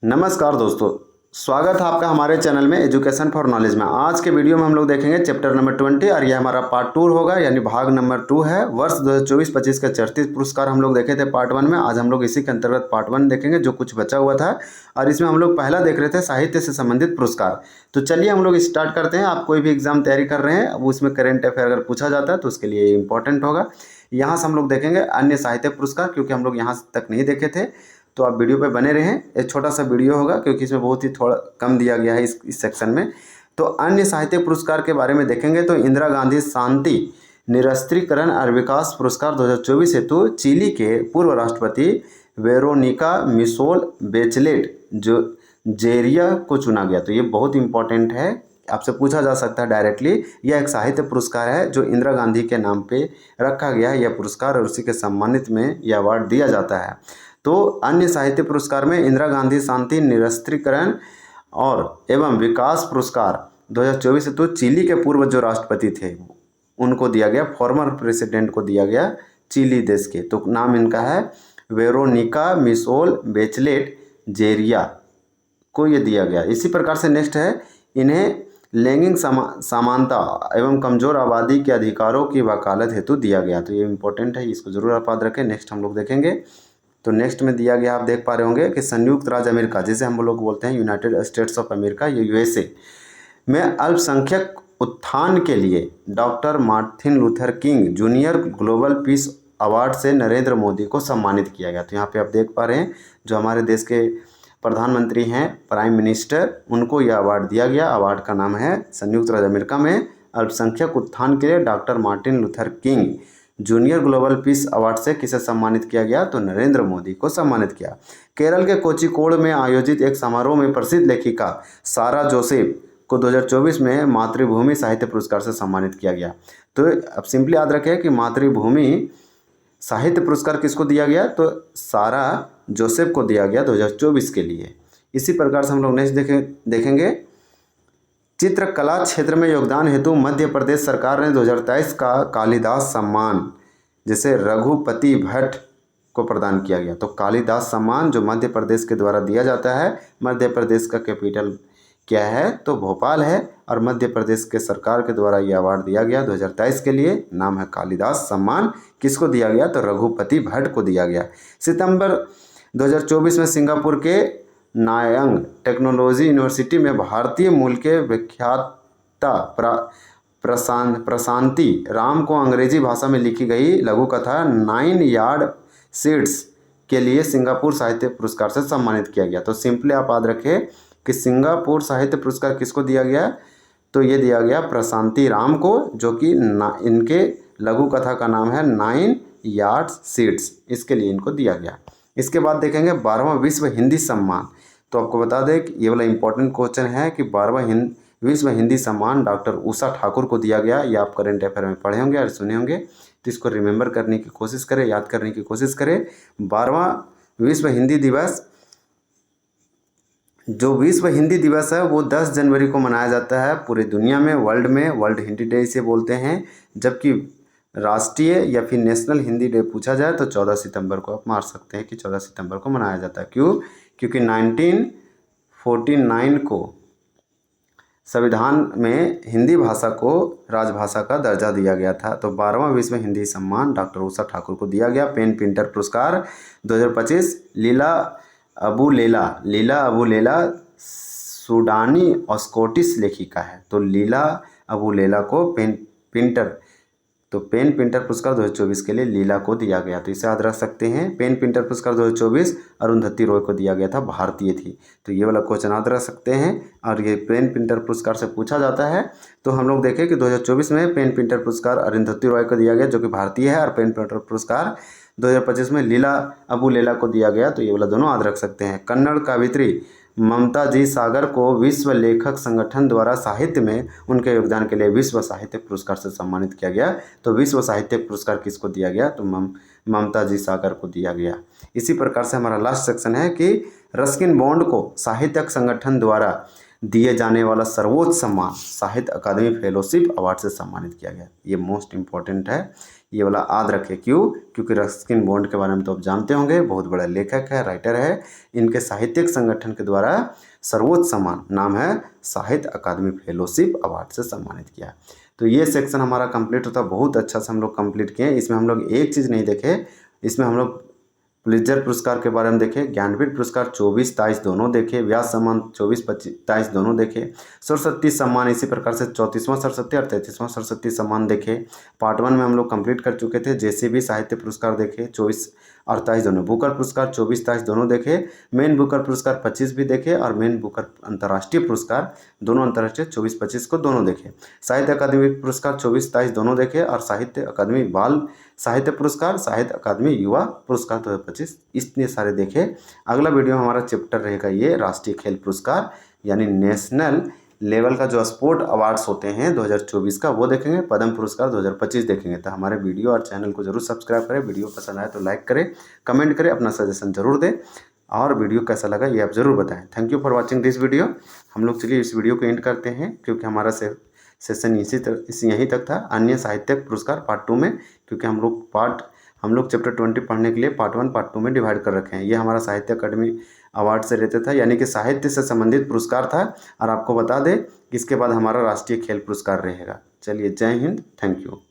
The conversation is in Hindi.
नमस्कार दोस्तों, स्वागत है आपका हमारे चैनल में एजुकेशन फॉर नॉलेज में। आज के वीडियो में हम लोग देखेंगे चैप्टर नंबर 20 और यह हमारा पार्ट 2 होगा, यानी भाग नंबर 2 है। वर्ष 2024-25 के 34 पुरस्कार हम लोग देखे थे पार्ट 1 में। आज हम लोग इसी के अंतर्गत पार्ट 1 देखेंगे जो कुछ बचा हुआ था, और इसमें हम लोग पहला देख रहे थे साहित्य से संबंधित पुरस्कार। तो चलिए हम लोग स्टार्ट करते हैं। आप कोई भी एग्जाम तैयारी कर रहे हैं, अब उसमें करेंट अफेयर अगर पूछा जाता है तो उसके लिए इंपॉर्टेंट होगा। यहाँ से हम लोग देखेंगे अन्य साहित्य पुरस्कार, क्योंकि हम लोग यहाँ तक नहीं देखे थे। तो आप वीडियो पे बने रहें, एक छोटा सा वीडियो होगा क्योंकि इसमें बहुत ही थोड़ा कम दिया गया है इस सेक्शन में। तो अन्य साहित्य पुरस्कार के बारे में देखेंगे तो इंदिरा गांधी शांति निरस्त्रीकरण और विकास पुरस्कार 2024 हेतु चिली के पूर्व राष्ट्रपति वेरोनिका मिशेल बेचलेट जो जेरिया को चुना गया। तो ये बहुत इंपॉर्टेंट है, आपसे पूछा जा सकता है डायरेक्टली। यह एक साहित्य पुरस्कार है जो इंदिरा गांधी के नाम पे रखा गया है यह पुरस्कार, और उसी के सम्मानित में यह अवार्ड दिया जाता है। तो अन्य साहित्य पुरस्कार में इंदिरा गांधी शांति निरस्त्रीकरण और एवं विकास पुरस्कार 2024 हेतु चिली के पूर्व जो राष्ट्रपति थे उनको दिया गया, फॉर्मर प्रेसिडेंट को दिया गया चिली देश के। तो नाम इनका है वेरोनिका मिशेल बेचलेट जेरिया को ये दिया गया। इसी प्रकार से नेक्स्ट है, इन्हें लैंगिक समानता एवं कमजोर आबादी के अधिकारों की वकालत हेतु दिया गया। तो ये इंपॉर्टेंट है, इसको जरूर आप याद रखें। नेक्स्ट हम लोग देखेंगे तो नेक्स्ट में दिया गया, आप देख पा रहे होंगे कि संयुक्त राज्य अमेरिका, जिसे हम लोग बोलते हैं यूनाइटेड स्टेट्स ऑफ अमेरिका, ये यूएसए में अल्पसंख्यक उत्थान के लिए doctor Martin Luther king junior global peace award से नरेंद्र मोदी को सम्मानित किया गया। तो यहाँ पे आप देख पा रहे हैं जो हमारे देश के प्रधानमंत्री हैं, प्राइम मिनिस्टर, उनको यह अवार्ड दिया गया। अवार्ड का नाम है संयुक्त राज्य अमेरिका में अल्पसंख्यक उत्थान के लिए doctor Martin Luther king junior global peace award से किसे सम्मानित किया गया? तो नरेंद्र मोदी को सम्मानित किया। केरल के कोझिकोड में आयोजित एक समारोह में प्रसिद्ध लेखिका सारा जोसेफ को 2024 में मातृभूमि साहित्य पुरस्कार से सम्मानित किया गया। तो अब सिंपली याद रखें कि मातृभूमि साहित्य पुरस्कार किसको दिया गया? तो सारा जोसेफ को दिया गया 2024 के लिए। इसी प्रकार से हम लोग नेक्स्ट देखेंगे चित्रकला क्षेत्र में योगदान हेतु मध्य प्रदेश सरकार ने 2023 का कालिदास सम्मान जिसे रघुपति भट्ट को प्रदान किया गया। तो कालिदास सम्मान जो मध्य प्रदेश के द्वारा दिया जाता है, मध्य प्रदेश का कैपिटल क्या है? तो भोपाल है, और मध्य प्रदेश के सरकार के द्वारा यह अवार्ड दिया गया 2023 के लिए। नाम है कालिदास सम्मान। किसको दिया गया? तो रघुपति भट्ट को दिया गया। सितंबर 2024 में सिंगापुर के नायांग टेक्नोलॉजी यूनिवर्सिटी में भारतीय मूल के विख्याता प्रशांति राम को अंग्रेजी भाषा में लिखी गई लघु कथा 9 यार्ड सीड्स के लिए सिंगापुर साहित्य पुरस्कार से सम्मानित किया गया। तो सिंपली आप याद रखें कि सिंगापुर साहित्य पुरस्कार किसको दिया गया? तो ये दिया गया प्रशांति राम को, जो कि इनके लघु कथा का नाम है 9 यार्ड सीड्स, इसके लिए इनको दिया गया। इसके बाद देखेंगे 12वां विश्व हिंदी सम्मान। तो आपको बता दें कि ये वाला इंपॉर्टेंट क्वेश्चन है कि 12वां विश्व हिंदी सम्मान डॉक्टर उषा ठाकुर को दिया गया। ये आप करेंट अफेयर में पढ़े होंगे और सुने होंगे, तो इसको रिमेंबर करने की कोशिश करें, याद करने की कोशिश करें। 12वां विश्व हिंदी दिवस, जो विश्व हिंदी दिवस है वो 10 जनवरी को मनाया जाता है पूरी दुनिया में, वर्ल्ड हिंदी डे इसे बोलते हैं। जबकि राष्ट्रीय या फिर नेशनल हिंदी डे पूछा जाए तो 14 सितंबर को आप मार सकते हैं कि 14 सितंबर को मनाया जाता है। क्यों? क्योंकि 1949 को संविधान में हिंदी भाषा को राजभाषा का दर्जा दिया गया था। तो 12वां विश्व हिंदी सम्मान डॉक्टर उषा ठाकुर को दिया गया। पेन पिंटर पुरस्कार 2025 लीला अबू लेला सूडानी और स्कॉटिश लेखिका है। तो लीला अबू लेला को पेन पिंटर पुरस्कार 2024 के लिए लीला को दिया गया। तो इसे याद रख सकते हैं। पेन पिंटर पुरस्कार 2024 अरुंधति रॉय को दिया गया था, भारतीय थी। तो ये वाला क्वेश्चन याद रख सकते हैं, और ये पेन पिंटर पुरस्कार से पूछा जाता है। तो हम लोग देखें कि 2024 में पेन पिंटर पुरस्कार अरुंधति रॉय को दिया गया जो कि भारतीय है, और पेन पिंटर पुरस्कार 2025 में लीला अबू लेला को दिया गया। तो ये वाला दोनों याद रख सकते हैं। कन्नड़ कवियत्री ममता जी सागर को विश्व लेखक संगठन द्वारा साहित्य में उनके योगदान के लिए विश्व साहित्य पुरस्कार से सम्मानित किया गया। तो विश्व साहित्य पुरस्कार किसको दिया गया? तो ममता जी सागर को दिया गया। इसी प्रकार से हमारा लास्ट सेक्शन है कि रस्किन बॉन्ड को साहित्यिक संगठन द्वारा दिए जाने वाला सर्वोच्च सम्मान साहित्य अकादमी फेलोशिप अवार्ड से सम्मानित किया गया। ये मोस्ट इम्पॉर्टेंट है, ये वाला आद रखें। क्यों? क्योंकि रस्किन बॉन्ड के बारे में तो आप जानते होंगे, बहुत बड़ा लेखक है, राइटर है। इनके साहित्यिक संगठन के द्वारा सर्वोच्च सम्मान नाम है साहित्य अकादमी फेलोशिप अवार्ड से सम्मानित किया। तो ये सेक्शन हमारा कंप्लीट होता, बहुत अच्छा से हम लोग कंप्लीट किए। इसमें हम लोग एक चीज़ नहीं देखे, इसमें हम लोग पुलित्जर पुरस्कार के बारे में देखे, ज्ञानपीठ पुरस्कार 24-23 दोनों देखे, व्यास सम्मान 24-23 दोनों देखे, सरस्वती सम्मान इसी प्रकार से 34वां सरस्वती और 33वां सरस्वती सम्मान देखे। पार्ट 1 में हम लोग कंप्लीट कर चुके थे। जेसीबी साहित्य पुरस्कार देखे 24 और 23 दोनों, बुकर पुरस्कार 24-23 दोनों देखे, मेन बुकर पुरस्कार 25 भी देखे और मेन बुकर अंतर्राष्ट्रीय पुरस्कार दोनों अंतर्राष्ट्रीय 24-25 को दोनों देखे। साहित्य अकादमी पुरस्कार 24-23 दोनों देखे और साहित्य अकादमी बाल साहित्य पुरस्कार, साहित्य अकादमी युवा पुरस्कार 2025 इतने सारे देखे। अगला वीडियो हमारा चैप्टर रहेगा ये राष्ट्रीय खेल पुरस्कार यानी नेशनल लेवल का जो स्पोर्ट अवार्ड्स होते हैं 2024 का वो देखेंगे। पद्म पुरस्कार 2025 देखेंगे। तो हमारे वीडियो और चैनल को जरूर सब्सक्राइब करें। वीडियो पसंद आए तो लाइक करें, कमेंट करें, अपना सजेशन जरूर दें और वीडियो कैसा लगा ये आप ज़रूर बताएं। Thank you for watching this video. हम लोग चलिए इस वीडियो को एंड करते हैं क्योंकि हमारा सेशन यहीं तक था। अन्य साहित्यिक पुरस्कार पार्ट 2 में, क्योंकि हम लोग चैप्टर 20 पढ़ने के लिए पार्ट 1 पार्ट 2 में डिवाइड कर रखे हैं। ये हमारा साहित्य अकादमी अवार्ड से रहता था, यानी कि साहित्य से संबंधित पुरस्कार था। और आपको बता दें कि इसके बाद हमारा राष्ट्रीय खेल पुरस्कार रहेगा। चलिए, जय हिंद, थैंक यू।